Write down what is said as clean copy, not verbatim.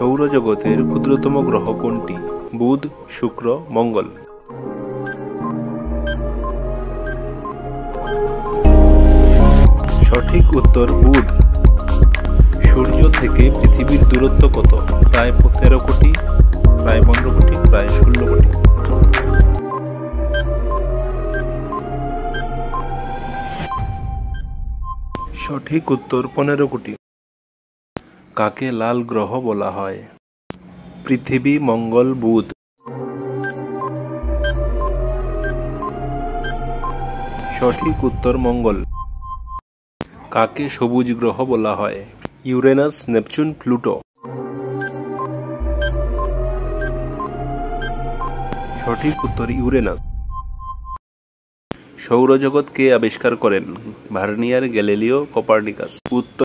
সৌরজগতের ক্ষুদ্রতম গ্রহ কোনটি? বুধ, শুক্র, মঙ্গল। সঠিক উত্তর বুধ। সূর্য থেকে পৃথিবীর দূরত্ব কত? প্রায় 13 কোটি, প্রায় 15 কোটি, প্রায় 16 কোটি। সঠিক উত্তর 15 কোটি। কাকে লাল গ্রহ বলা হয়? পৃথিবী, মঙ্গল, বুধ। সঠিক উত্তর মঙ্গল। কাকে সবুজ গ্রহ বলা হয়? Uranus, Neptune, Pluto. সঠিক উত্তর ইউরেনাস। সৌরজগৎ কে আবিষ্কার করেন? Vernier, Galileo, Copernicus. উত্তর